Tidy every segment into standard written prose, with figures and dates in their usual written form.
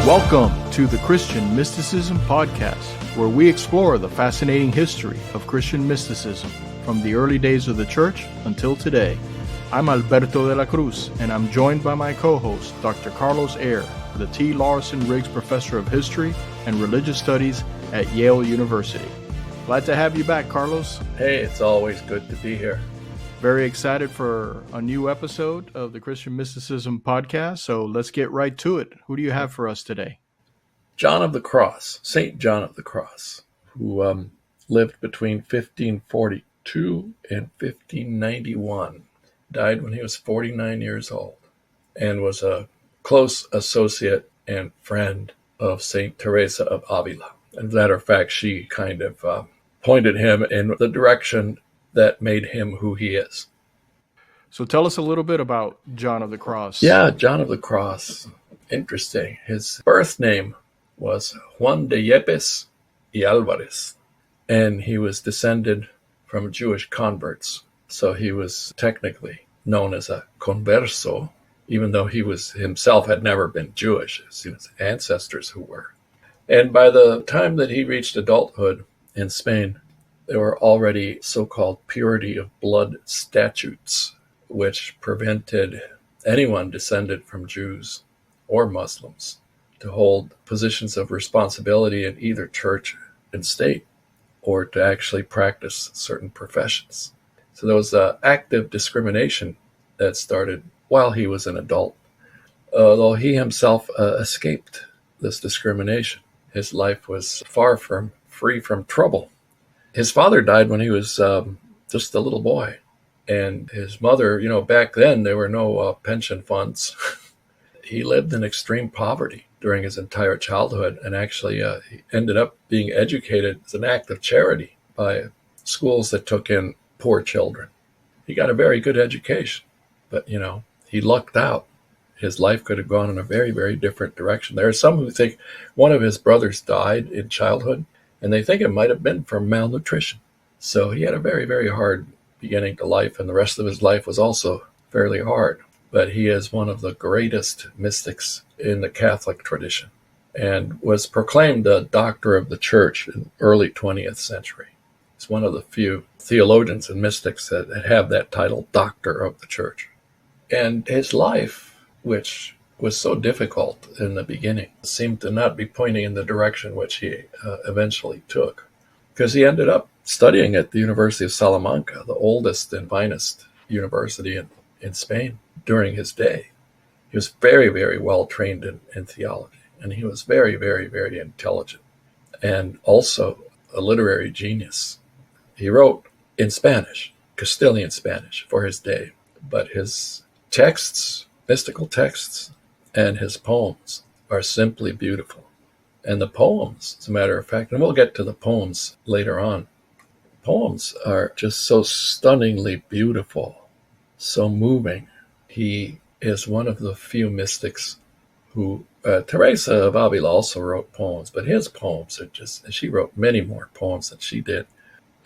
Welcome to the Christian Mysticism Podcast, where we explore the fascinating history of Christian mysticism from the early days of the Church until today. I'm Alberto de la Cruz, and I'm joined by my co-host, Dr. Carlos Ayer, the T. Lawson Riggs Professor of History and Religious Studies at Yale University. Glad to have you back, Carlos. Hey, it's always good to be here. Very excited for a new episode of the Christian Mysticism Podcast, so let's get right to it. Who do you have for us today? John of the Cross, St. John of the Cross, who lived between 1542 and 1591, died when he was 49 years old, and was a close associate and friend of St. Teresa of Avila. As a matter of fact, she kind of pointed him in the direction that made him who he is. So tell us a little bit about John of the Cross. Yeah, John of the Cross. Interesting. His birth name was Juan de Yepes y Alvarez, and he was descended from Jewish converts. So he was technically known as a converso, even though he was himself had never been Jewish. It was his ancestors who were. And by the time that he reached adulthood in Spain, there were already so-called purity of blood statutes, which prevented anyone descended from Jews or Muslims to hold positions of responsibility in either church and state, or to actually practice certain professions. So there was active discrimination that started while he was an adult. Although he himself escaped this discrimination, his life was far from free from trouble. His father died when he was just a little boy. And his mother, back then there were no pension funds. He lived in extreme poverty during his entire childhood, and actually he ended up being educated as an act of charity by schools that took in poor children. He got a very good education, but he lucked out. His life could have gone in a very, very different direction. There are some who think one of his brothers died in childhood, and they think it might have been from malnutrition. So he had a very, very hard beginning to life, and the rest of his life was also fairly hard. But he is one of the greatest mystics in the Catholic tradition and was proclaimed a doctor of the church in the early 20th century. He's one of the few theologians and mystics that have that title, doctor of the church. And his life, which was so difficult in the beginning, seemed to not be pointing in the direction which he eventually took, because he ended up studying at the University of Salamanca, the oldest and finest university in Spain during his day. He was very, very well trained in theology, and he was very, very, very intelligent, and also a literary genius. He wrote in Spanish, Castilian Spanish, for his day, but his texts, mystical texts, and his poems are simply beautiful. And the poems, as a matter of fact, and we'll get to the poems later on, poems are just so stunningly beautiful, so moving. He is one of the few mystics who, Teresa of Avila also wrote poems, but his poems are she wrote many more poems than she did.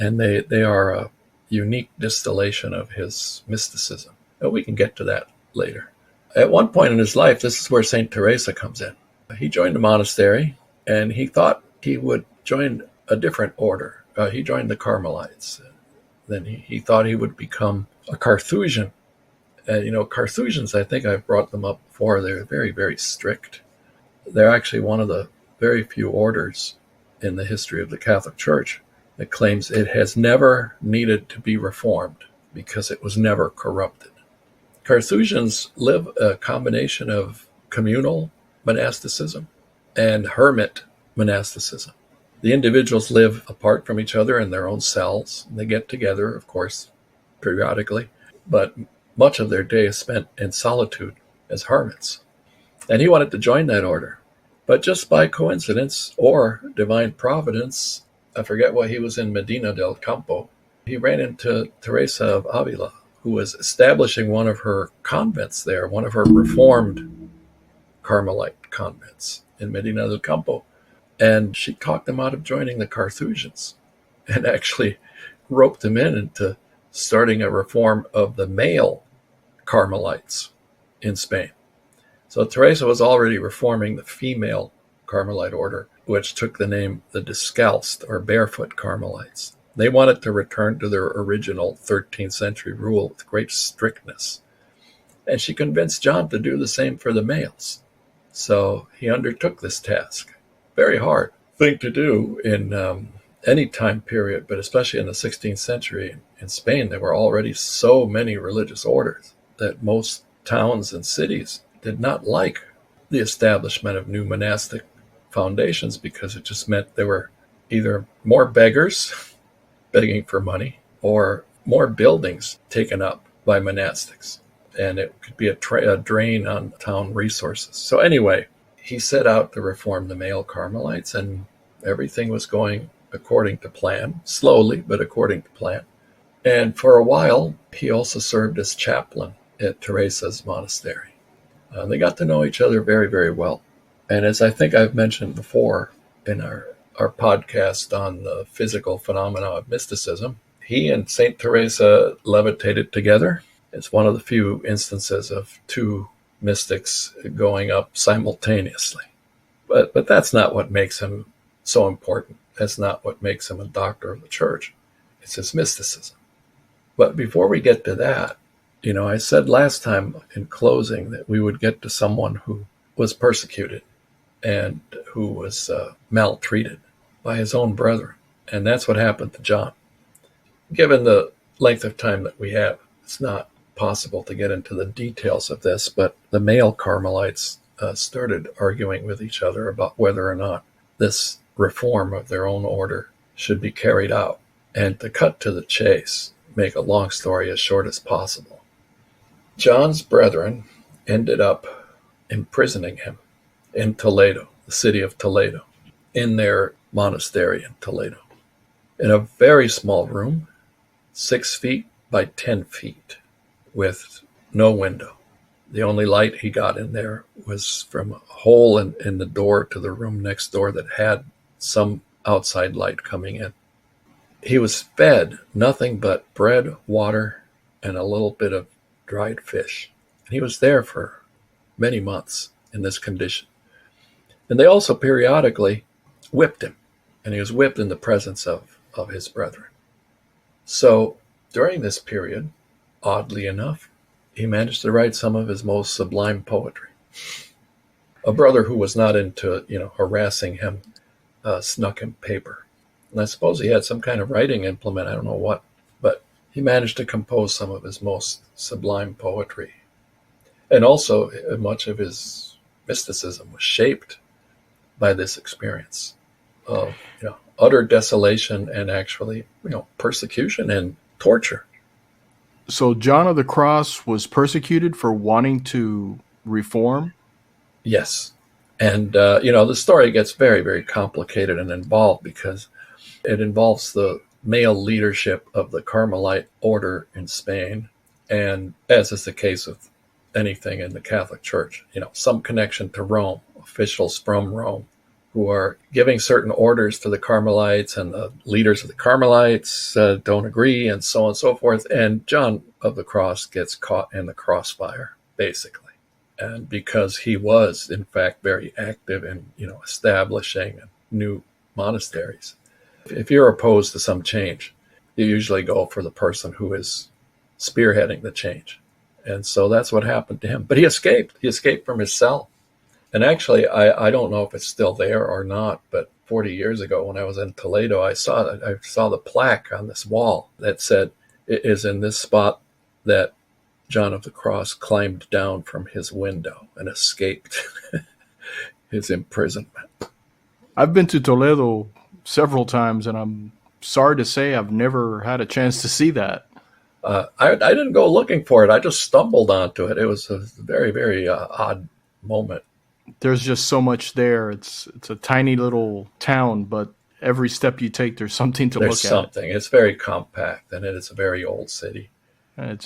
And they are a unique distillation of his mysticism. But we can get to that later. At one point in his life, this is where St. Teresa comes in. He joined a monastery, and he thought he would join a different order. He joined the Carmelites. Then he thought he would become a Carthusian. Carthusians, I think I've brought them up before. They're very, very strict. They're actually one of the very few orders in the history of the Catholic Church that claims it has never needed to be reformed because it was never corrupted. Carthusians live a combination of communal monasticism and hermit monasticism. The individuals live apart from each other in their own cells. They get together, of course, periodically, but much of their day is spent in solitude as hermits. And he wanted to join that order. But just by coincidence or divine providence, I forget why he was in Medina del Campo, he ran into Teresa of Avila, who was establishing one of her convents there, one of her reformed Carmelite convents in Medina del Campo. And she talked him out of joining the Carthusians and actually roped him into starting a reform of the male Carmelites in Spain. So Teresa was already reforming the female Carmelite order, which took the name the Discalced or Barefoot Carmelites. They wanted to return to their original 13th century rule with great strictness. And she convinced John to do the same for the males. So he undertook this task. Very hard thing to do in any time period, but especially in the 16th century in Spain, there were already so many religious orders that most towns and cities did not like the establishment of new monastic foundations because it just meant there were either more beggars begging for money or more buildings taken up by monastics. And it could be a drain on town resources. So anyway, he set out to reform the male Carmelites, and everything was going according to plan, slowly, but according to plan. And for a while, he also served as chaplain at Teresa's monastery. They got to know each other very, very well. And as I think I've mentioned before in our podcast on the physical phenomena of mysticism, he and St. Teresa levitated together. It's one of the few instances of two mystics going up simultaneously. But that's not what makes him so important. That's not what makes him a doctor of the church. It's his mysticism. But before we get to that, I said last time in closing that we would get to someone who was persecuted and who was maltreated by his own brethren. And that's what happened to John. Given the length of time that we have, it's not possible to get into the details of this, but the male Carmelites started arguing with each other about whether or not this reform of their own order should be carried out. And to cut to the chase, make a long story as short as possible, John's brethren ended up imprisoning him in Toledo, the city of Toledo, in their monastery in Toledo, in a very small room, 6 feet by 10 feet, with no window. The only light he got in there was from a hole in the door to the room next door that had some outside light coming in. He was fed nothing but bread, water, and a little bit of dried fish. And he was there for many months in this condition. And they also periodically whipped him, and he was whipped in the presence of his brethren. So during this period, oddly enough, he managed to write some of his most sublime poetry. A brother who was not into, harassing him, snuck him paper. And I suppose he had some kind of writing implement, I don't know what, but he managed to compose some of his most sublime poetry. And also, much of his mysticism was shaped by this experience of, utter desolation and actually, persecution and torture. So John of the Cross was persecuted for wanting to reform? Yes. And, the story gets very, very complicated and involved because it involves the male leadership of the Carmelite order in Spain. And as is the case with anything in the Catholic Church, some connection to Rome, officials from Rome, who are giving certain orders to the Carmelites, and the leaders of the Carmelites don't agree, and so on and so forth. And John of the Cross gets caught in the crossfire, basically. And because he was, in fact, very active in, establishing new monasteries. If you're opposed to some change, you usually go for the person who is spearheading the change. And so that's what happened to him. But he escaped. He escaped from his cell. And actually, I don't know if it's still there or not, but 40 years ago when I was in Toledo, I saw the plaque on this wall that said, "It is in this spot that John of the Cross climbed down from his window and escaped his imprisonment." I've been to Toledo several times, and I'm sorry to say I've never had a chance to see that. I didn't go looking for it. I just stumbled onto it. It was a very, very odd moment. There's just so much there. It's a tiny little town, but every step you take, there's something to look at. There's something. It's very compact, and it is a very old city. And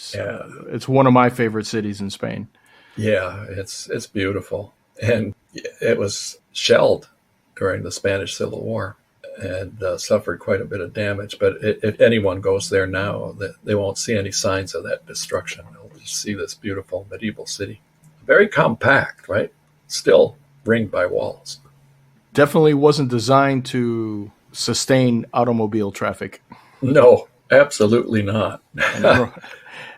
it's one of my favorite cities in Spain. Yeah, it's beautiful. And it was shelled during the Spanish Civil War and suffered quite a bit of damage. But if anyone goes there now, they won't see any signs of that destruction. They'll just see this beautiful medieval city very compact, right? Still ringed by walls. Definitely wasn't designed to sustain automobile traffic. No, absolutely not. And I don't,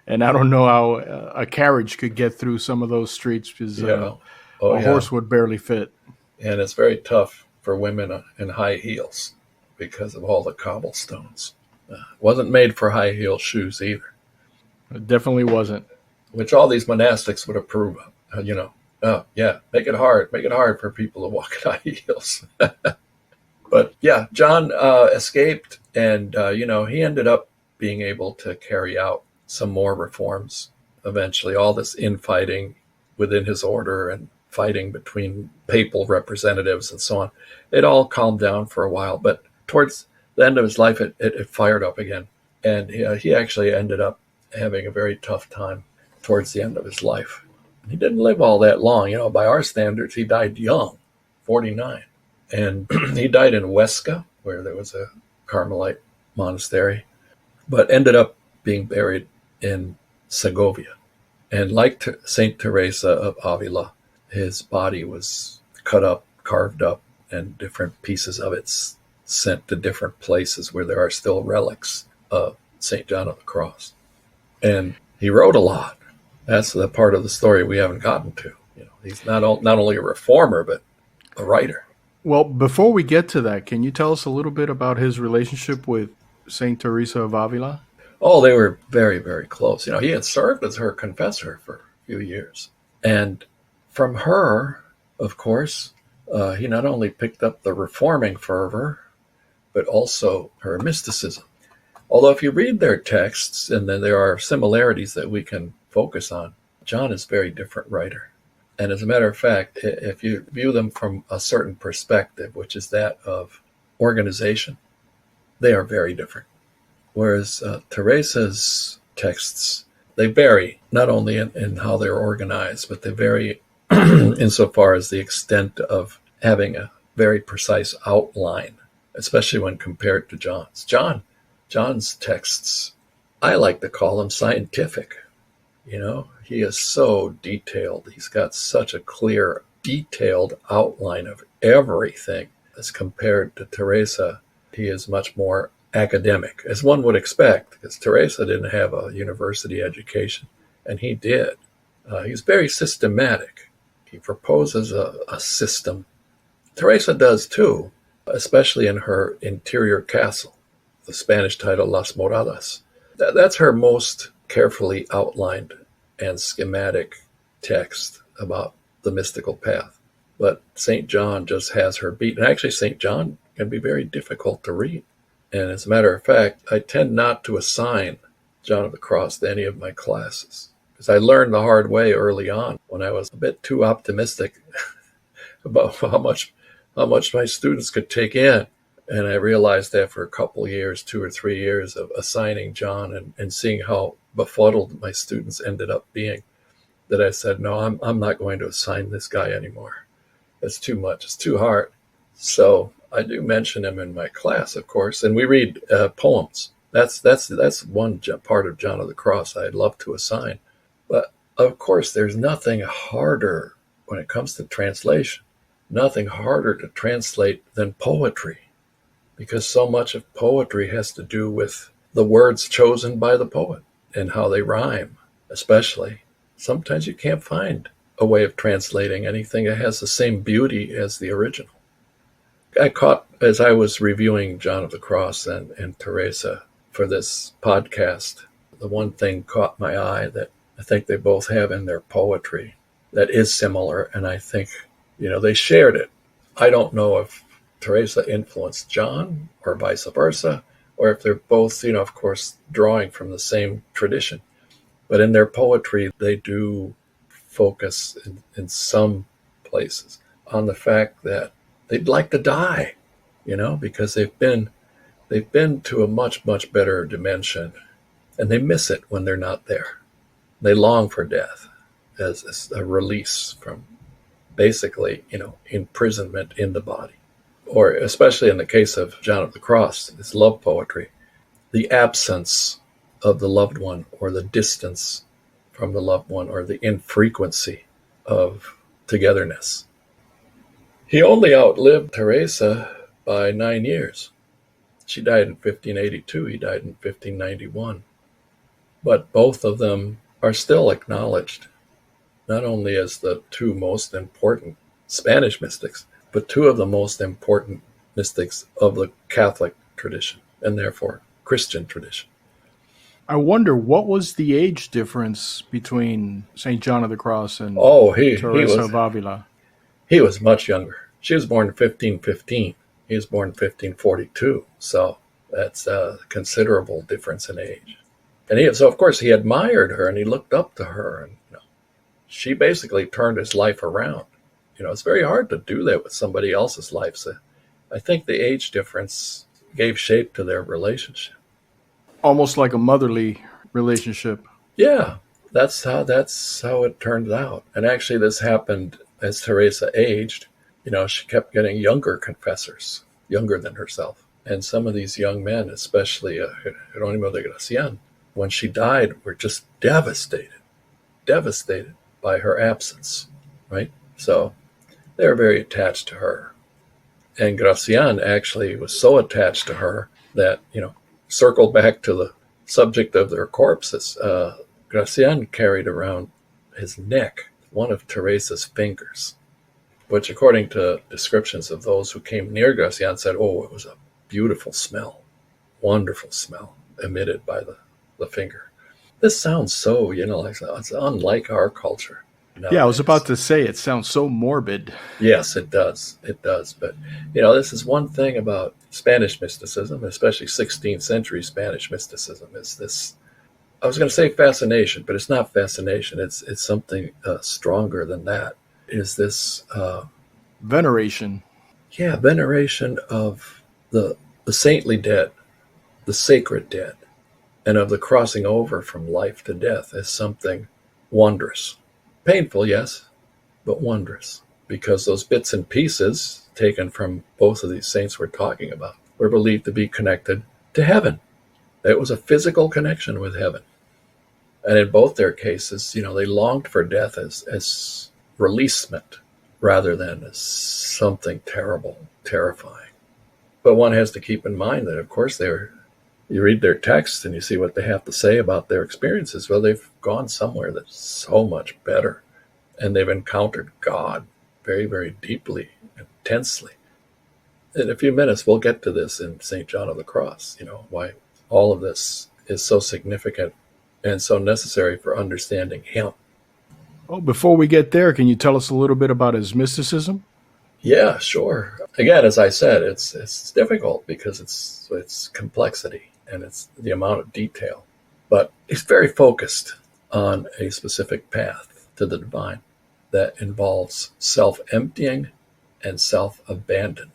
and I don't know how a carriage could get through some of those streets because Yeah. Oh, a yeah. horse would barely fit. And it's very tough for women in high heels because of all the cobblestones. Wasn't made for high heel shoes either, It definitely wasn't. which all these monastics would approve of. Oh, yeah, make it hard for people to walk in high heels. But yeah, John escaped, and he ended up being able to carry out some more reforms. Eventually, all this infighting within his order and fighting between papal representatives and so on, it all calmed down for a while. But towards the end of his life, it fired up again, and he actually ended up having a very tough time towards the end of his life. He didn't live all that long. By our standards, he died young, 49. And he died in Huesca, where there was a Carmelite monastery, but ended up being buried in Segovia. And like St. Teresa of Avila, his body was cut up, carved up, and different pieces of it sent to different places where there are still relics of St. John of the Cross. And he wrote a lot. That's the part of the story we haven't gotten to. He's not only a reformer, but a writer. Well, before we get to that, can you tell us a little bit about his relationship with St. Teresa of Avila? Oh, they were very, very close. He had served as her confessor for a few years. And from her, of course, he not only picked up the reforming fervor, but also her mysticism. Although if you read their texts, and then there are similarities that we can focus on, John is a very different writer. And as a matter of fact, if you view them from a certain perspective, which is that of organization, they are very different. Whereas Teresa's texts, they vary not only in how they're organized, but they vary insofar as the extent of having a very precise outline, especially when compared to John's. John's texts, I like to call them scientific. He is so detailed. He's got such a clear, detailed outline of everything. As compared to Teresa, he is much more academic, as one would expect, because Teresa didn't have a university education, and he did. He's very systematic. He proposes a system. Teresa does too, especially in her interior castle, the Spanish title Las Moradas. That's her most carefully outlined and schematic text about the mystical path. But St. John just has her beat. And actually, St. John can be very difficult to read. And as a matter of fact, I tend not to assign John of the Cross to any of my classes, because I learned the hard way early on when I was a bit too optimistic about how much my students could take in. And I realized after a couple of years, 2 or 3 years of assigning John and seeing how befuddled my students ended up being, that I said, no, I'm not going to assign this guy anymore. It's too much. It's too hard. So I do mention him in my class, of course, and we read poems. That's one part of John of the Cross I'd love to assign. But of course, there's nothing harder when it comes to translation, nothing harder to translate than poetry, because so much of poetry has to do with the words chosen by the poet and how they rhyme, especially. Sometimes you can't find a way of translating anything that has the same beauty as the original. I caught, as I was reviewing John of the Cross and Teresa for this podcast, the one thing caught my eye that I think they both have in their poetry that is similar, and I think, they shared it. I don't know if Teresa influenced John or vice versa, or if they're both, of course, drawing from the same tradition. But in their poetry, they do focus in some places on the fact that they'd like to die, because they've been to a much, much better dimension, and they miss it when they're not there. They long for death as a release from basically, imprisonment in the body. Or especially in the case of John of the Cross, his love poetry, the absence of the loved one, or the distance from the loved one, or the infrequency of togetherness. He only outlived Teresa by 9 years. She died in 1582. He died in 1591. But both of them are still acknowledged, not only as the two most important Spanish mystics, but two of the most important mystics of the Catholic tradition, and therefore Christian tradition. I wonder, what was the age difference between St. John of the Cross and Teresa of Avila? He was much younger. She was born in 1515. He was born in 1542. So that's a considerable difference in age. And so of course, he admired her and he looked up to her. And she basically turned his life around. It's very hard to do that with somebody else's life. So I think the age difference gave shape to their relationship. Almost like a motherly relationship. Yeah, that's how it turned out. And actually, this happened as Teresa aged. She kept getting younger confessors, younger than herself. And some of these young men, especially Jerónimo de Gracián, when she died, were just devastated by her absence, right? So they were very attached to her. And Gracián actually was so attached to her that, circled back to the subject of their corpses, Gracián carried around his neck one of Teresa's fingers, which according to descriptions of those who came near Gracián said, oh, it was a beautiful smell, wonderful smell emitted by the finger. This sounds so, like it's unlike our culture. Nowadays. Yeah, I was about to say, it sounds so morbid. Yes, it does. It does. But, this is one thing about Spanish mysticism, especially 16th century Spanish mysticism, is this, I was going to say fascination, but it's not fascination. It's something stronger than that, is this... veneration. Yeah, veneration of the saintly dead, the sacred dead, and of the crossing over from life to death as something wondrous. Painful, yes, but wondrous, because those bits and pieces taken from both of these saints we're talking about were believed to be connected to heaven. It was a physical connection with heaven. And in both their cases, they longed for death as releasement rather than as something terrible, terrifying. But one has to keep in mind that, of course, you read their texts and you see what they have to say about their experiences. Well, they've gone somewhere that's so much better, and they've encountered God very, very deeply, intensely. In a few minutes, we'll get to this in St. John of the Cross, why all of this is so significant and so necessary for understanding him. Well, before we get there, can you tell us a little bit about his mysticism? Yeah, sure. Again, as I said, it's difficult because it's complexity and it's the amount of detail. But he's very focused on a specific path to the divine that involves self-emptying and self-abandonment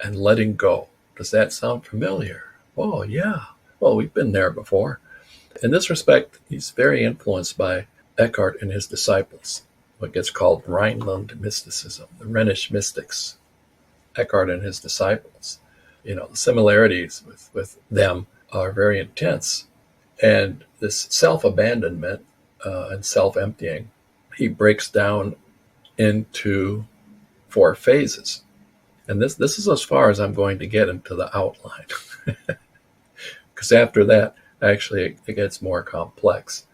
and letting go. Does that sound familiar? Oh, yeah. Well, we've been there before. In this respect, he's very influenced by Eckhart and his disciples, what gets called Rhineland mysticism, the Rhenish mystics, Eckhart and his disciples. The similarities with them are very intense. And this self-abandonment and self-emptying, he breaks down into 4 phases. And this is as far as I'm going to get into the outline. Because after that, actually, it gets more complex.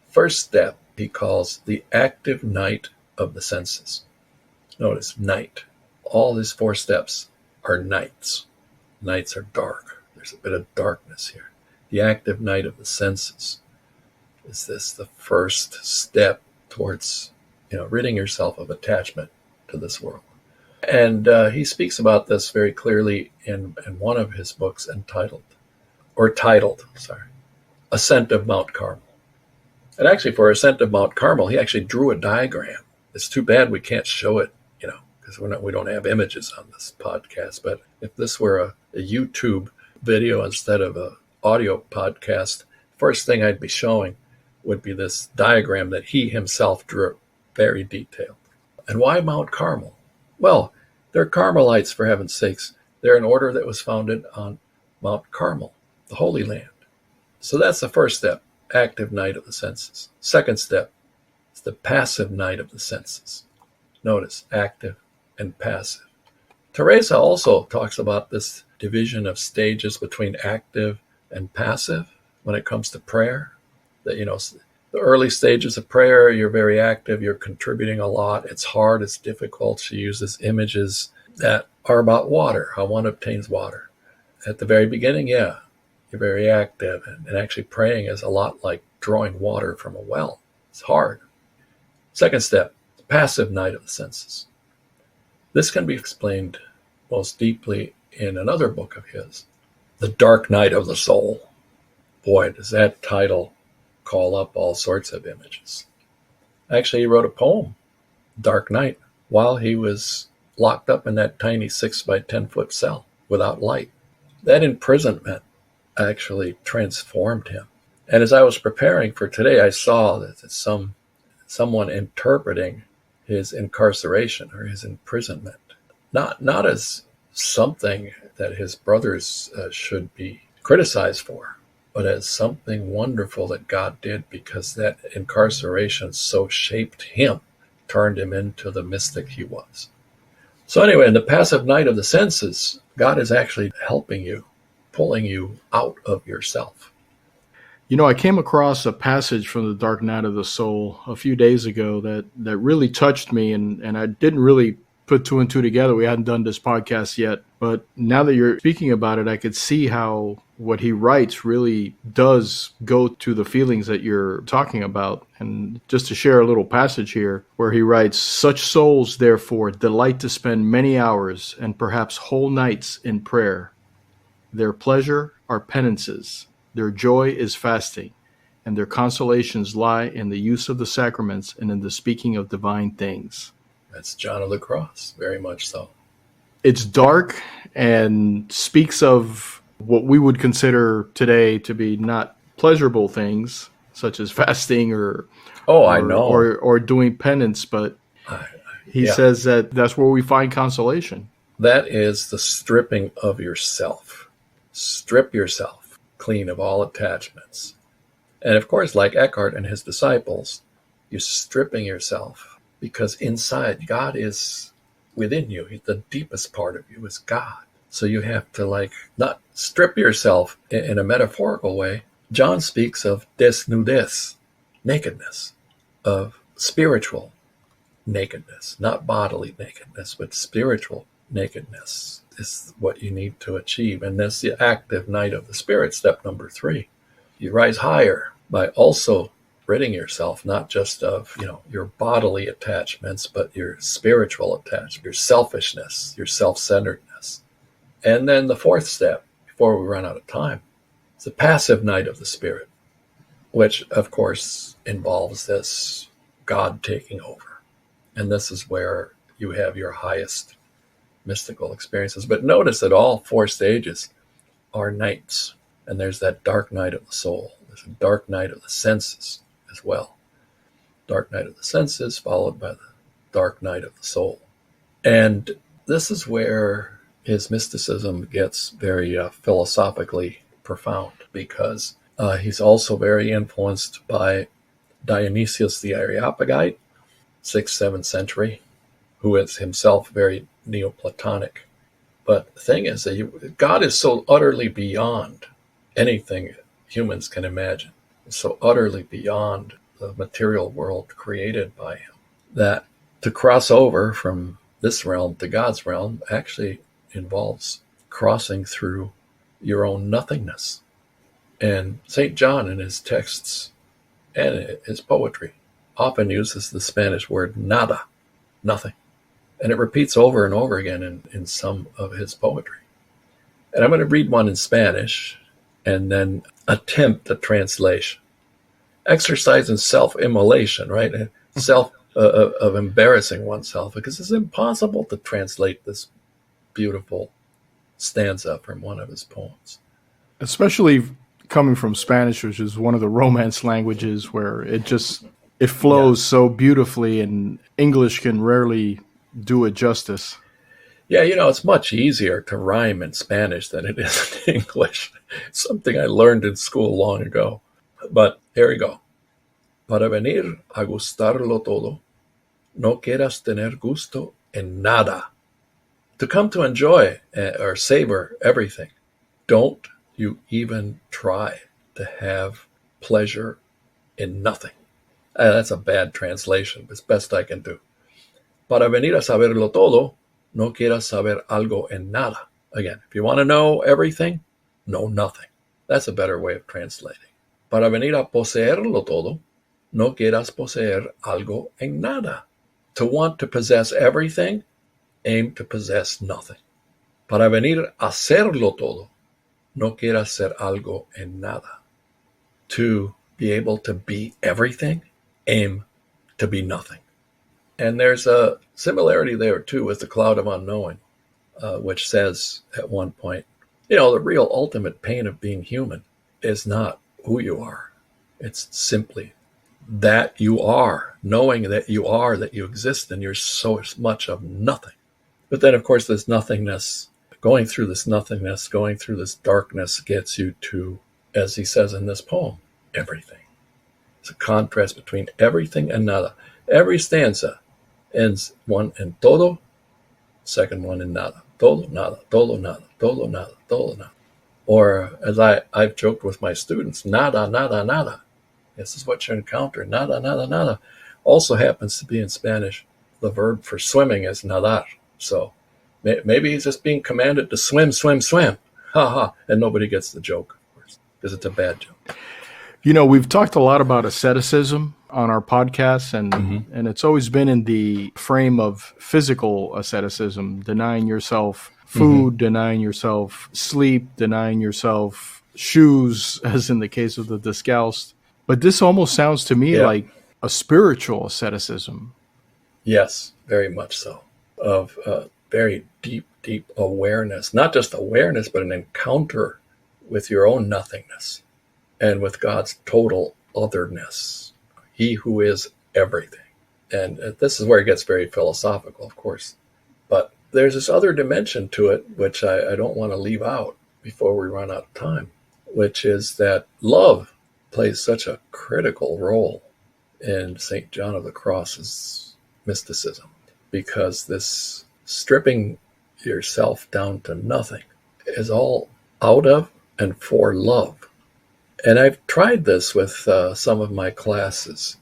First step, he calls the active night of the senses. Notice, night. All these 4 steps are nights. Nights are dark. There's a bit of darkness here. The active night of the senses. Is this the first step towards, ridding yourself of attachment to this world? And he speaks about this very clearly in one of his books titled, Ascent of Mount Carmel. And actually, for Ascent of Mount Carmel, he actually drew a diagram. It's too bad we can't show it, because we don't have images on this podcast. But if this were a YouTube video instead of an audio podcast, first thing I'd be showing would be this diagram that he himself drew, very detailed. And why Mount Carmel? Well, they're Carmelites, for heaven's sakes. They're an order that was founded on Mount Carmel, the Holy Land. So that's the first step, active night of the senses. Second step, It's the passive night of the senses. Notice active and passive. Teresa also talks about this division of stages between active and passive when it comes to prayer. That, the early stages of prayer, you're very active, you're contributing a lot. It's hard, it's difficult. She uses images that are about water, how one obtains water. At the very beginning, yeah, you're very active. And actually praying is a lot like drawing water from a well. It's hard. Second step, passive night of the senses. This can be explained most deeply in another book of his, The Dark Night of the Soul. Boy, does that title call up all sorts of images. Actually, he wrote a poem, Dark Night, while he was locked up in that tiny 6 by 10 foot cell without light. That imprisonment actually transformed him. And as I was preparing for today, I saw that someone interpreting his incarceration or his imprisonment, not as something that his brothers should be criticized for, but as something wonderful that God did, because that incarceration so shaped him, turned him into the mystic he was. So anyway, in the passive night of the senses, God is actually helping you, pulling you out of yourself. I came across a passage from the Dark Night of the Soul a few days ago that really touched me, and I didn't really put two and two together. We hadn't done this podcast yet, but now that you're speaking about it, I could see how what he writes really does go to the feelings that you're talking about. And just to share a little passage here where he writes, "Such souls, therefore, delight to spend many hours and perhaps whole nights in prayer. Their pleasure are penances. Their joy is fasting, and their consolations lie in the use of the sacraments and in the speaking of divine things." That's John of the Cross, very much so. It's dark and speaks of what we would consider today to be not pleasurable things, such as fasting or I know, or doing penance, but he says that that's where we find consolation. That is the stripping of yourself. Strip yourself clean of all attachments. And of course, like Eckhart and his disciples, you're stripping yourself because inside God is within you. The deepest part of you is God. So you have to not strip yourself in a metaphorical way. John speaks of desnudez, nakedness, of spiritual nakedness, not bodily nakedness, but spiritual nakedness is what you need to achieve. And that's the active night of the spirit, step number 3. You rise higher by also ridding yourself, not just of, your bodily attachments, but your spiritual attachment, your selfishness, your self-centeredness. And then the 4th step, before we run out of time, is the passive night of the spirit, which of course involves this God taking over. And this is where you have your highest mystical experiences. But notice that all 4 stages are nights. And there's that dark night of the soul. There's a dark night of the senses as well. Dark night of the senses followed by the dark night of the soul. And this is where his mysticism gets very philosophically profound, because he's also very influenced by Dionysius the Areopagite, 6th, 7th century, who is himself very Neoplatonic. But the thing is that God is so utterly beyond anything humans can imagine, so utterly beyond the material world created by him, that to cross over from this realm to God's realm actually involves crossing through your own nothingness. And St. John in his texts and his poetry often uses the Spanish word nada, nothing. And it repeats over and over again in some of his poetry. And I'm going to read one in Spanish and then attempt a translation. Exercise in self-immolation, right? And of embarrassing oneself, because it's impossible to translate this beautiful stanza from one of his poems. Especially coming from Spanish, which is one of the Romance languages where it flows so beautifully, and English can rarely do it justice. Yeah, it's much easier to rhyme in Spanish than it is in English. Something I learned in school long ago. But here we go. Para venir a gustarlo todo, no quieras tener gusto en nada. To come to enjoy or savor everything, don't you even try to have pleasure in nothing. That's a bad translation, but it's best I can do. Para venir a saberlo todo, no quieras saber algo en nada. Again, if you want to know everything, know nothing. That's a better way of translating. Para venir a poseerlo todo, no quieras poseer algo en nada. To want to possess everything, aim to possess nothing. Para venir a hacerlo todo, no quieras ser algo en nada. To be able to be everything, aim to be nothing. And there's a similarity there, too, with the Cloud of Unknowing, which says at one point, the real ultimate pain of being human is not who you are. It's simply that you are, knowing that you exist, and you're so much of nothing. But then, of course, this nothingness, going through this nothingness, going through this darkness gets you to, as he says in this poem, everything. It's a contrast between everything and nada. Every stanza ends one in todo, second one in nada. Todo, nada, todo, nada, todo, nada, todo, nada. Or, as I've joked with my students, nada, nada, nada. This is what you encounter. Nada, nada, nada. Also happens to be in Spanish, the verb for swimming is nadar. So maybe he's just being commanded to swim, swim, swim. Ha ha. And nobody gets the joke, of course, because it's a bad joke. We've talked a lot about asceticism on our podcast, and it's always been in the frame of physical asceticism, denying yourself food, denying yourself sleep, denying yourself shoes, as in the case of the Descalced. But this almost sounds to me like a spiritual asceticism. Yes, very much so. Of very deep, deep awareness, not just awareness, but an encounter with your own nothingness and with God's total otherness, he who is everything. And this is where it gets very philosophical, of course. But there's this other dimension to it, which I don't want to leave out before we run out of time, which is that love plays such a critical role in St. John of the Cross's mysticism, because this stripping yourself down to nothing is all out of and for love. And I've tried this with some of my classes.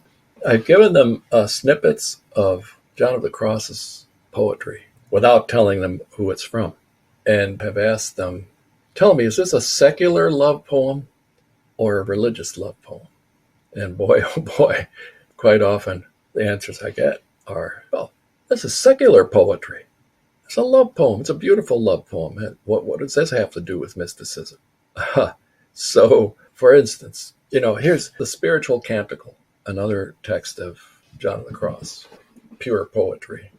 I've given them snippets of John of the Cross's poetry without telling them who it's from, and have asked them, tell me, is this a secular love poem or a religious love poem? And boy, oh boy, quite often the answers I get are, well, this is secular poetry. It's a love poem. It's a beautiful love poem. And what does this have to do with mysticism? So, for instance, here's the Spiritual Canticle, another text of John of the Cross, pure poetry,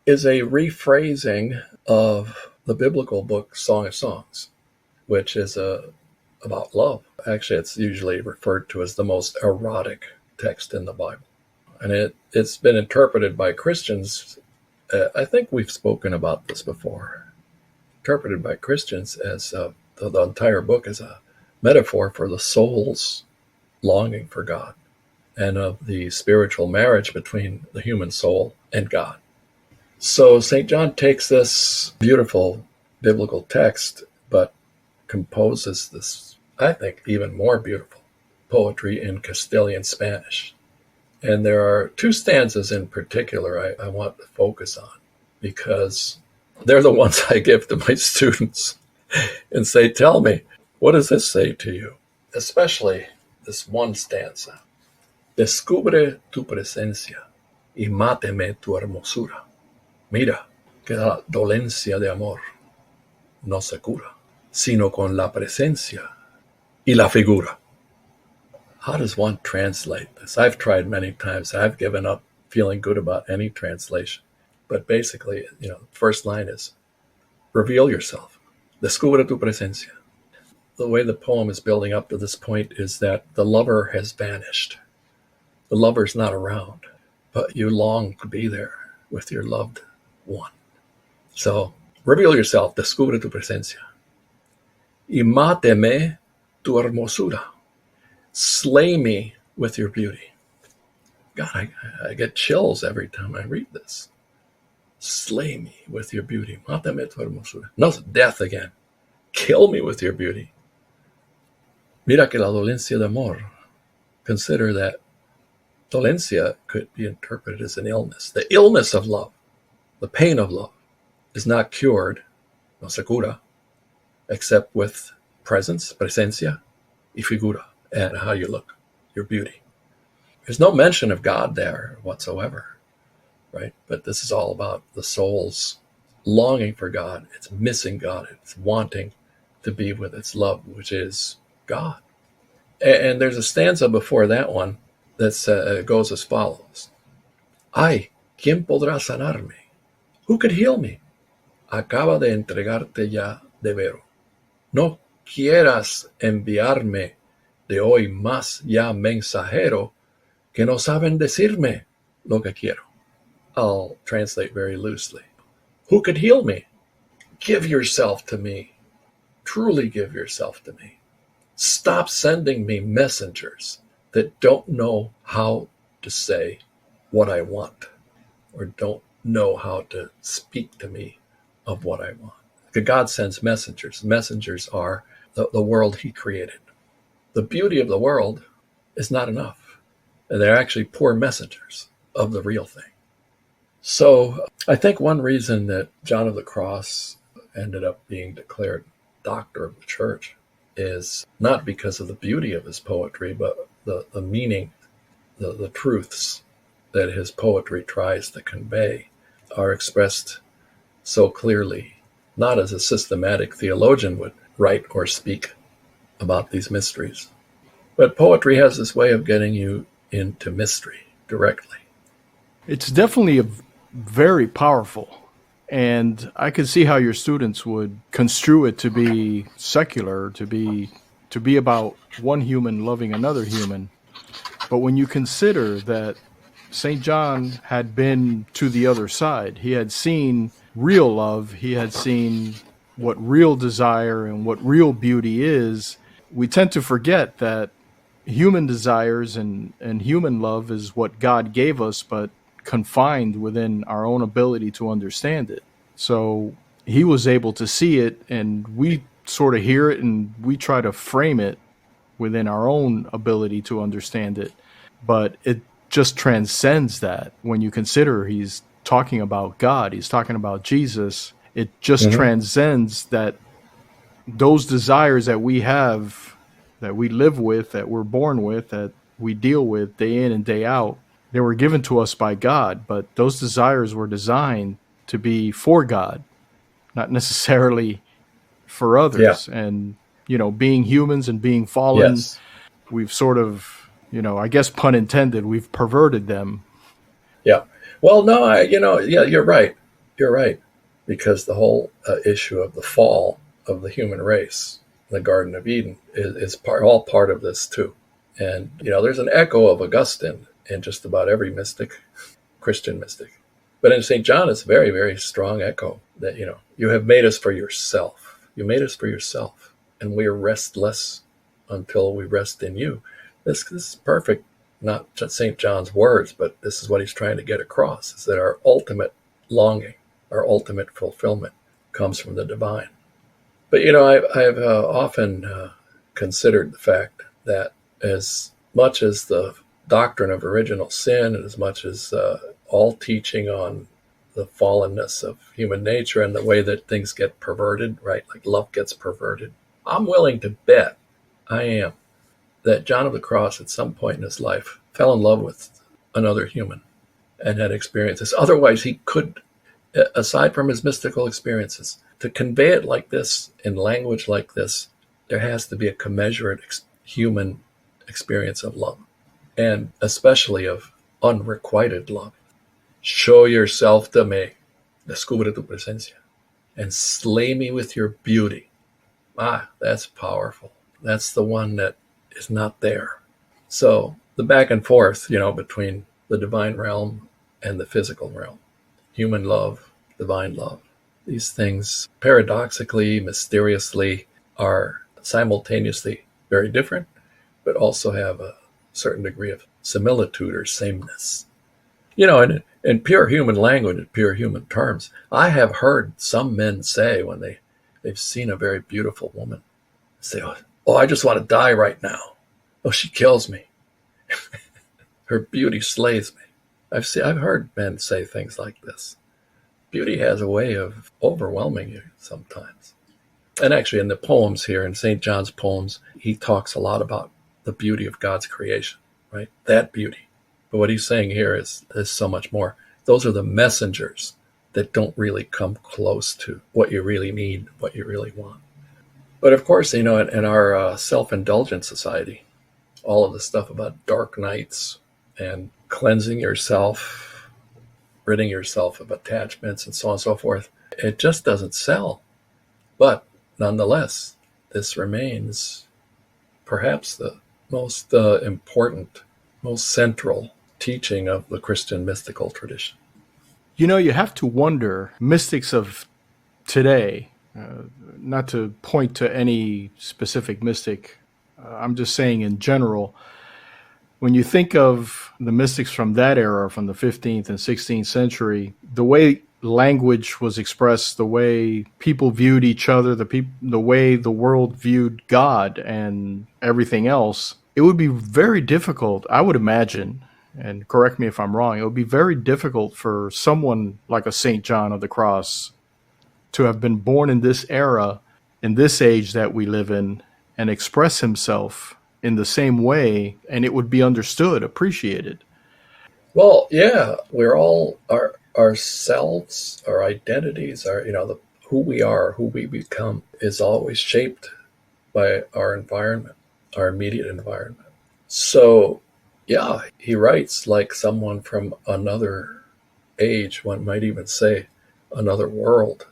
is a rephrasing of the biblical book Song of Songs, which is about love. Actually, it's usually referred to as the most erotic text in the Bible. And it's been interpreted by Christians, I think we've spoken about this before, interpreted by Christians as the entire book as a metaphor for the soul's longing for God and of the spiritual marriage between the human soul and God. So St. John takes this beautiful biblical text, but composes this, I think, even more beautiful poetry in Castilian Spanish. And there are two stanzas in particular I want to focus on, because they're the ones I give to my students and say, tell me, what does this say to you? Especially this one stanza. Descubre tu presencia y máteme tu hermosura. Mira que la dolencia de amor no se cura, sino con la presencia y la figura. How does one translate this? I've tried many times. I've given up feeling good about any translation. But basically, the first line is, reveal yourself. Descubre tu presencia. The way the poem is building up to this point is that the lover has vanished. The lover's not around, but you long to be there with your loved one. So, reveal yourself. Descubre tu presencia. Y máteme tu hermosura. Slay me with your beauty. God, I get chills every time I read this. Slay me with your beauty. Mátame tu hermosura. No, death again. Kill me with your beauty. Mira que la dolencia de amor. Consider that dolencia could be interpreted as an illness. The illness of love, the pain of love, is not cured, no se cura, except with presence, presencia, y figura, and how you look, your beauty. There's no mention of God there whatsoever, right? But this is all about the soul's longing for God. It's missing God. It's wanting to be with its love, which is God. And there's a stanza before that one that goes as follows. Ay, ¿quién podrá sanarme? Who could heal me? Acaba de entregarte ya de vero. No quieras enviarme de hoy más ya mensajero que no saben decirme lo que quiero. I'll translate very loosely. Who could heal me? Give yourself to me. Truly give yourself to me. Stop sending me messengers that don't know how to say what I want or don't know how to speak to me of what I want. God sends messengers. Messengers are the world he created. The beauty of the world is not enough. And they're actually poor messengers of the real thing. So I think one reason that John of the Cross ended up being declared doctor of the church is not because of the beauty of his poetry, but the meaning, the truths that his poetry tries to convey are expressed so clearly, not as a systematic theologian would write or speak about these mysteries. But poetry has this way of getting you into mystery directly. It's definitely very powerful. And I could see how your students would construe it to be secular, to be about one human loving another human. But when you consider that St. John had been to the other side, he had seen real love, he had seen what real desire and what real beauty is, we tend to forget that human desires and human love is what God gave us, but confined within our own ability to understand it. So he was able to see it, and we sort of hear it and we try to frame it within our own ability to understand it. But it just transcends that. When you consider he's talking about God, he's talking about Jesus, it just transcends that, those desires that we have, that we live with, that we're born with, that we deal with day in and day out, they were given to us by God, but those desires were designed to be for God, not necessarily for others. Yeah. And, being humans and being fallen, we've sort of, I guess pun intended, we've perverted them. Yeah. Well, no, you're right. You're right. Because the whole issue of the fall of the human race, the Garden of Eden, is all part of this too. And, there's an echo of Augustine in just about every mystic, Christian mystic. But in St. John, it's a very, very strong echo that, you have made us for yourself. You made us for yourself. And we are restless until we rest in you. This is perfect, not just St. John's words, but this is what he's trying to get across, is that our ultimate longing, our ultimate fulfillment comes from the divine. But, I've often considered the fact that as much as the doctrine of original sin, and as much as all teaching on the fallenness of human nature and the way that things get perverted, right? Like love gets perverted. I'm willing to bet, I am, that John of the Cross at some point in his life fell in love with another human and had experiences. Otherwise, he could, aside from his mystical experiences, to convey it like this, in language like this, there has to be a commensurate human experience of love, and especially of unrequited love. Show yourself to me, descubre tu presencia, and slay me with your beauty. That's powerful. That's the one that is not there. So the back and forth, between the divine realm and the physical realm, human love, divine love, these things paradoxically, mysteriously, are simultaneously very different, but also have a certain degree of similitude or sameness. You know, in pure human language, in pure human terms, I have heard some men say when they've seen a very beautiful woman, say, oh, I just want to die right now. Oh, she kills me. Her beauty slays me. I've heard men say things like this. Beauty has a way of overwhelming you sometimes. And actually in the poems here, in St. John's poems, he talks a lot about the beauty of God's creation, right? That beauty. But what he's saying here is so much more. Those are the messengers that don't really come close to what you really need, what you really want. But of course, you know, in our self-indulgent society, all of the stuff about dark nights and cleansing yourself, ridding yourself of attachments and so on and so forth, it just doesn't sell. But nonetheless, this remains perhaps the most important, most central teaching of the Christian mystical tradition. You know, you have to wonder, mystics of today, not to point to any specific mystic, I'm just saying in general, when you think of the mystics from that era, from the 15th and 16th century, the way language was expressed, the way people viewed each other, the way the world viewed God and everything else, it would be very difficult, I would imagine, and correct me if I'm wrong, it would be very difficult for someone like a St. John of the Cross to have been born in this era, in this age that we live in, and express himself in the same way, and it would be understood, appreciated. Well, yeah, we're all ourselves, our identities, who we are, who we become is always shaped by our environment, our immediate environment. So, yeah, he writes like someone from another age, one might even say another world,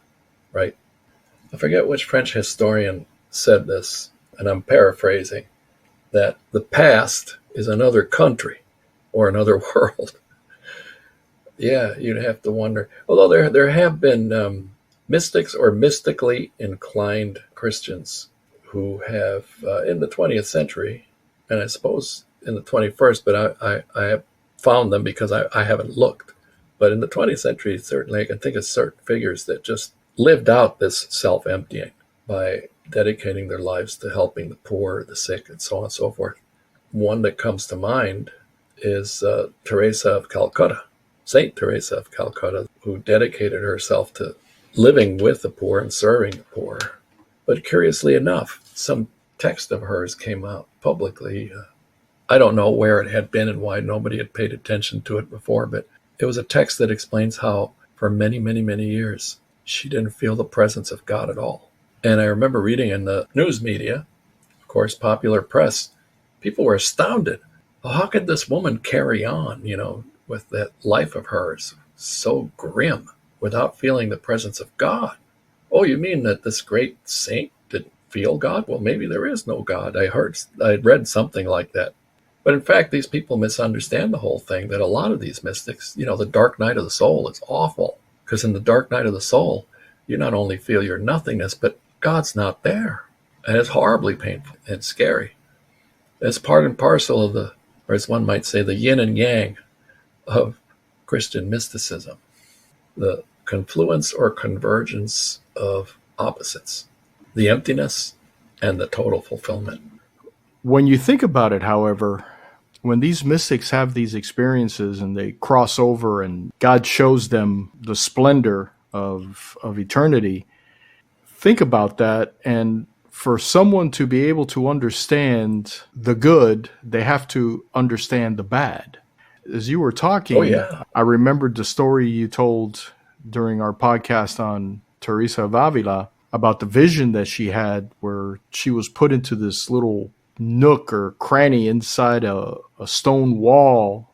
right? I forget which French historian said this, and I'm paraphrasing, that the past is another country or another world. Yeah, you'd have to wonder. Although there have been mystics or mystically inclined Christians who have, in the 20th century, and I suppose in the 21st, but I have found them because I haven't looked. But in the 20th century, certainly I can think of certain figures that just lived out this self-emptying by dedicating their lives to helping the poor, the sick, and so on and so forth. One that comes to mind is Teresa of Calcutta, Saint Teresa of Calcutta, who dedicated herself to living with the poor and serving the poor. But curiously enough, some text of hers came out publicly. I don't know where it had been and why nobody had paid attention to it before, but it was a text that explains how for many, many, many years, she didn't feel the presence of God at all. And I remember reading in the news media, of course, popular press, people were astounded. Well, how could this woman carry on, with that life of hers, so grim, without feeling the presence of God? Oh, you mean that this great saint didn't feel God? Well, maybe there is no God. I read something like that. But in fact, these people misunderstand the whole thing, that a lot of these mystics, the dark night of the soul is awful. Because in the dark night of the soul, you not only feel your nothingness, but God's not there. And it's horribly painful and scary. It's part and parcel of or as one might say, the yin and yang of Christian mysticism. The confluence or convergence of opposites. The emptiness and the total fulfillment. When you think about it, however, when these mystics have these experiences and they cross over and God shows them the splendor of eternity, think about that. And for someone to be able to understand the good, they have to understand the bad. As you were talking, Oh, yeah. I remembered the story you told during our podcast on Teresa of Avila about the vision that she had where she was put into this little nook or cranny inside a stone wall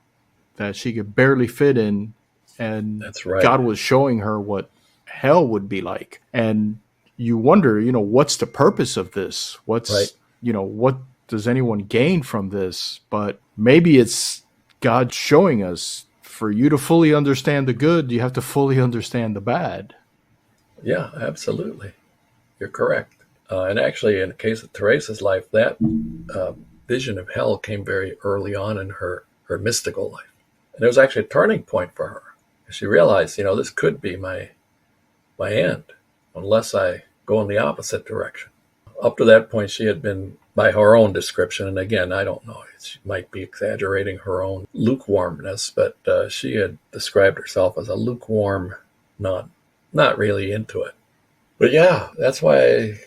that she could barely fit in. And That's right. God was showing her what hell would be like. And you wonder, what's the purpose of this? What does anyone gain from this? But maybe it's God showing us, for you to fully understand the good, you have to fully understand the bad. Yeah, absolutely. You're correct. And actually, in the case of Teresa's life, that vision of hell came very early on in her mystical life. And it was actually a turning point for her. She realized, this could be my end unless I go in the opposite direction. Up to that point, she had been, by her own description, and again, I don't know, she might be exaggerating her own lukewarmness, but she had described herself as a lukewarm nun, not really into it. But yeah, that's why I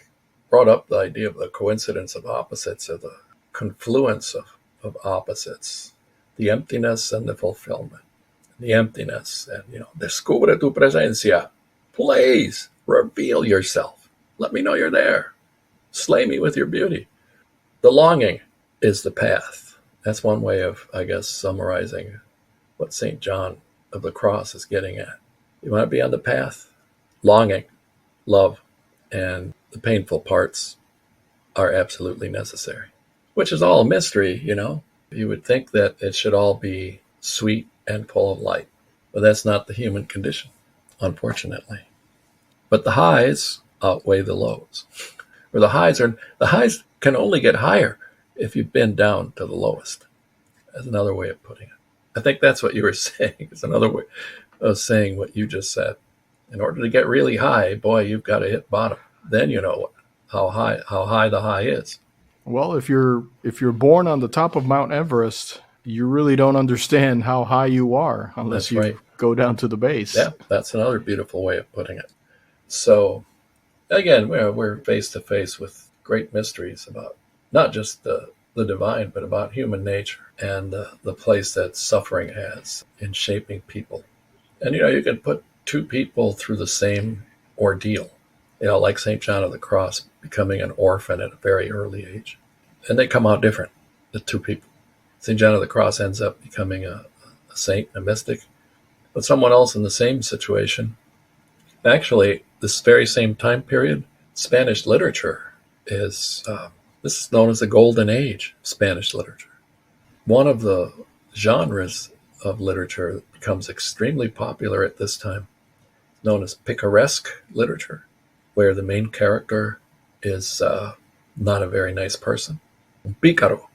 brought up the idea of the coincidence of opposites, or the confluence of opposites, the emptiness and the fulfillment. The emptiness and, descubre tu presencia. Please reveal yourself. Let me know you're there. Slay me with your beauty. The longing is the path. That's one way of, I guess, summarizing what St. John of the Cross is getting at. You want to be on the path? Longing, love, and the painful parts are absolutely necessary, which is all a mystery, You would think that it should all be sweet and full of light, but that's not the human condition, unfortunately. But the highs outweigh the lows. Or the highs can only get higher if you've been down to the lowest. That's another way of putting it. I think that's what you were saying. It's another way of saying what you just said. In order to get really high, boy, you've got to hit bottom. Then you know how high the high is. Well, if you're born on the top of Mount Everest, you really don't understand how high you are unless you go down to the base. Yeah, that's another beautiful way of putting it. So, again, we're face to face with great mysteries about not just the divine, but about human nature and the place that suffering has in shaping people. And, you can put two people through the same ordeal, like St. John of the Cross becoming an orphan at a very early age. And they come out different, the two people. St. John of the Cross ends up becoming a saint, a mystic, but someone else in the same situation. Actually, this very same time period, Spanish literature this is known as the Golden Age of Spanish literature. One of the genres of literature that becomes extremely popular at this time, known as picaresque literature, where the main character is not a very nice person. Pícaro.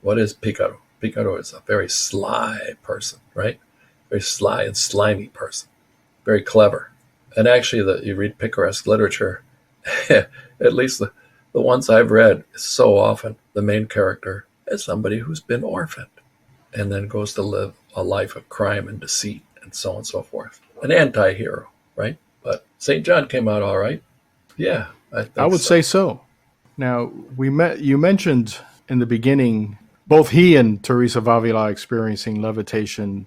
What is pícaro? Pícaro is a very sly person, right? Very sly and slimy person. Very clever. And actually, you read picaresque literature, at least the ones I've read, so often the main character is somebody who's been orphaned and then goes to live a life of crime and deceit and so on and so forth. An anti-hero, right? But St. John came out all right. Yeah, I would say so. Now, you mentioned in the beginning, both he and Teresa of Avila experiencing levitation.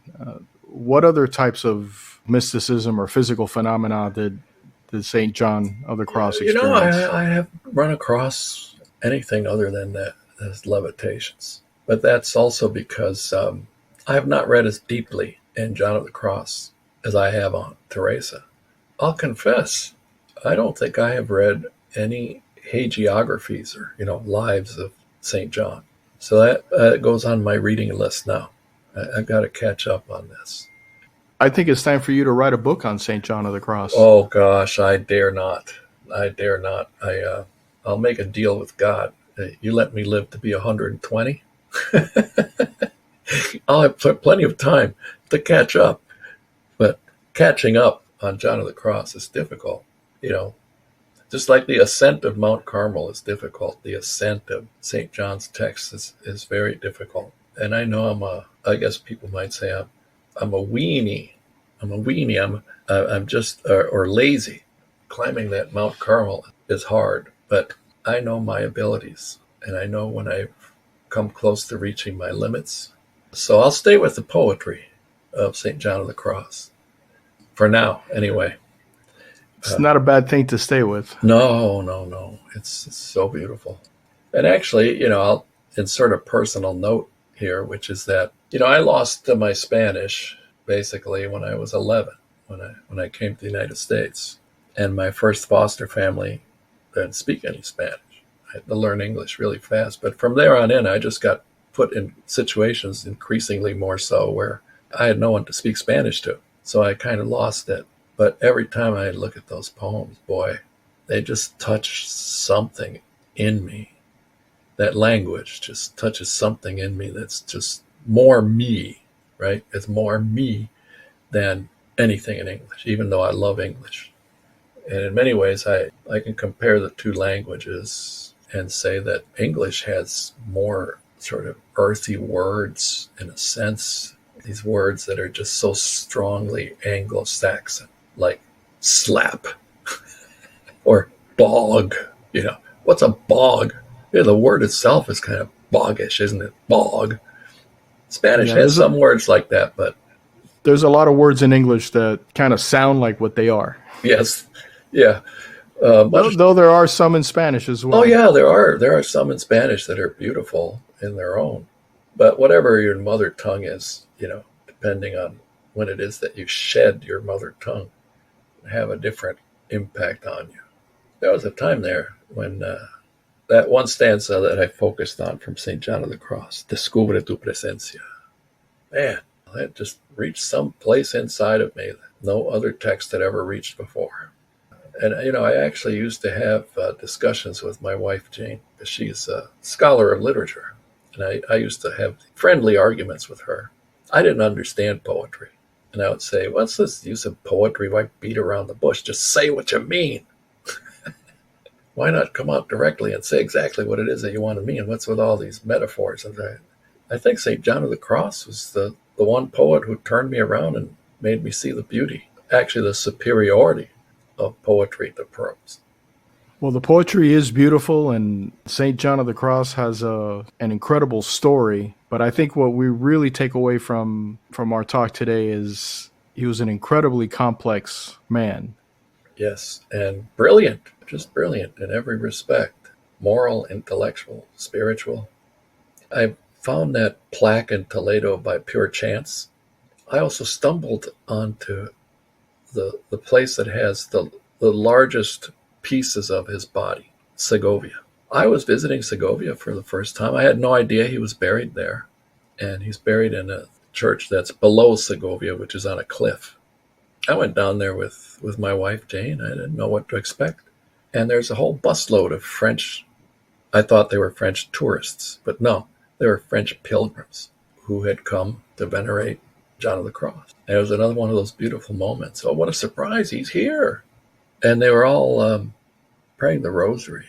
What other types of mysticism or physical phenomena did St. John of the Cross experience? I haven't run across anything other than that as levitations. But that's also because I have not read as deeply in John of the Cross as I have on Teresa. I'll confess, I don't think I have read any hagiographies or, lives of St. John. So that goes on my reading list now. I've got to catch up on this. I think it's time for you to write a book on St. John of the Cross. Oh, gosh, I dare not. I'll make a deal with God. You let me live to be 120? I'll have plenty of time to catch up. But catching up on John of the Cross is difficult, Just like the ascent of Mount Carmel is difficult, the ascent of St. John's text is very difficult. And I know I guess people might say I'm a weenie. I'm just or lazy. Climbing that Mount Carmel is hard, but I know my abilities, and I know when I've come close to reaching my limits. So I'll stay with the poetry of St. John of the Cross. For now, anyway. It's not a bad thing to stay with. No. It's so beautiful. And actually, I'll insert a personal note here, which is that, I lost my Spanish basically when I was 11, when I came to the United States. And my first foster family didn't speak any Spanish. I had to learn English really fast. But from there on in, I just got put in situations increasingly more so where I had no one to speak Spanish to. So I kind of lost it. But every time I look at those poems, boy, they just touch something in me that language just touches something in me that's just more me, right? It's more me than anything in English, even though I love English. And in many ways, I can compare the two languages and say that English has more sort of earthy words in a sense, these words that are just so strongly Anglo-Saxon, like slap or bog. What's a bog? Yeah, the word itself is kind of boggish, isn't it? Bog. Spanish has some words like that, but there's a lot of words in English that kind of sound like what they are. Yes. Yeah. Though there are some in Spanish as well. Oh, yeah, there are some in Spanish that are beautiful in their own. But whatever your mother tongue is, depending on when it is that you shed your mother tongue, have a different impact on you. There was a time there when that one stanza that I focused on from St. John of the Cross, Descubre tu presencia. Man, that just reached some place inside of me that no other text had ever reached before. And, I actually used to have discussions with my wife, Jane, because she's a scholar of literature. And I used to have friendly arguments with her. I didn't understand poetry. And I would say, what's this use of poetry? Why beat around the bush? Just say what you mean. Why not come out directly and say exactly what it is that you want to mean? What's with all these metaphors? And I think St. John of the Cross was the one poet who turned me around and made me see the beauty, actually the superiority of poetry to prose. Well, the poetry is beautiful, and St. John of the Cross has an incredible story. But I think what we really take away from our talk today is he was an incredibly complex man. Yes, and brilliant, just brilliant in every respect. Moral, intellectual, spiritual. I found that plaque in Toledo by pure chance. I also stumbled onto the place that has the largest pieces of his body, Segovia. I was visiting Segovia for the first time. I had no idea he was buried there. And he's buried in a church that's below Segovia, which is on a cliff. I went down there with my wife, Jane. I didn't know what to expect. And there's a whole busload of French. I thought they were French tourists, but no, they were French pilgrims who had come to venerate John of the Cross. And it was another one of those beautiful moments. Oh, what a surprise, he's here. And they were all praying the rosary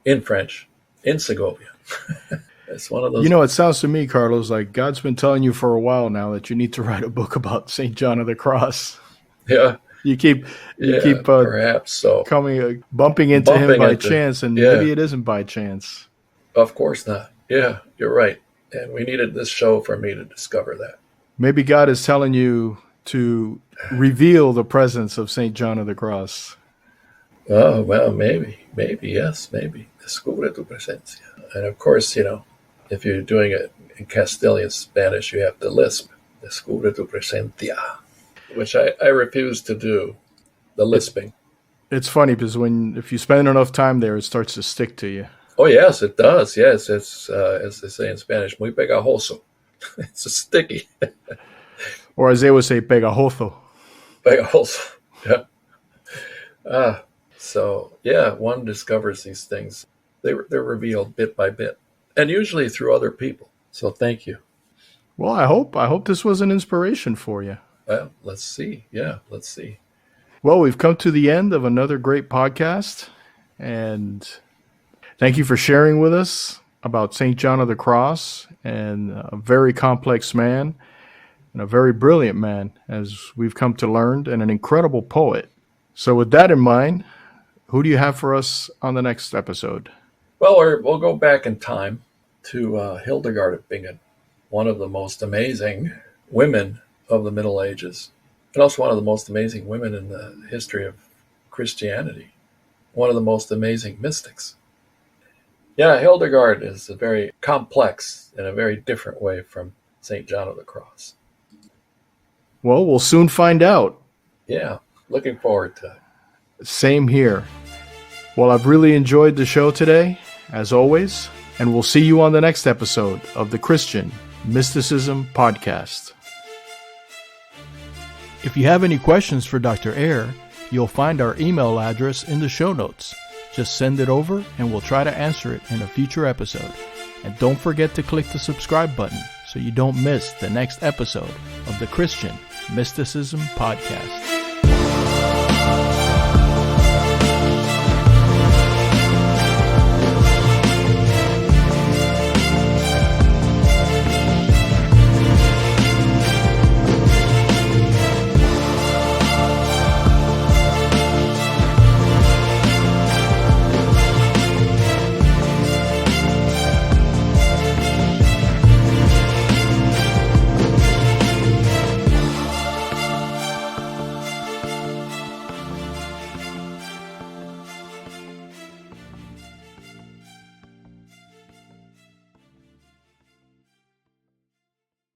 in French, in Segovia. It's one of those. It sounds to me, Carlos, like God's been telling you for a while now that you need to write a book about St. John of the Cross. Yeah. You keep perhaps so. bumping into him by chance, and maybe it isn't by chance. Of course not. Yeah, you're right. And we needed this show for me to discover that. Maybe God is telling you to reveal the presence of St. John of the Cross. Oh, well, maybe, yes, maybe. Descubre tu presencia. And of course, if you're doing it in Castilian Spanish, you have to lisp. Descubre tu presencia, which I refuse to do, the lisping. It's funny because if you spend enough time there, it starts to stick to you. Oh, yes, it does. Yes, it's, as they say in Spanish, muy pegajoso. It's sticky. Or as they would say, pegajoso. Pegajoso, yeah. So, one discovers these things. They're revealed bit by bit, and usually through other people. So thank you. Well, I hope this was an inspiration for you. Well, let's see. Yeah, let's see. Well, we've come to the end of another great podcast, and thank you for sharing with us about St. John of the Cross, and a very complex man and a very brilliant man, as we've come to learn, and an incredible poet. So with that in mind, who do you have for us on the next episode? Well, we'll go back in time to Hildegard of Bingen, one of the most amazing women of the Middle Ages, and also one of the most amazing women in the history of Christianity, one of the most amazing mystics. Yeah, Hildegard is very complex in a very different way from St. John of the Cross. Well, we'll soon find out. Yeah, looking forward to it. Same here. Well, I've really enjoyed the show today, as always, and we'll see you on the next episode of the Christian Mysticism Podcast. If you have any questions for Dr. Eyre, you'll find our email address in the show notes. Just send it over and we'll try to answer it in a future episode. And don't forget to click the subscribe button so you don't miss the next episode of the Christian Mysticism Podcast.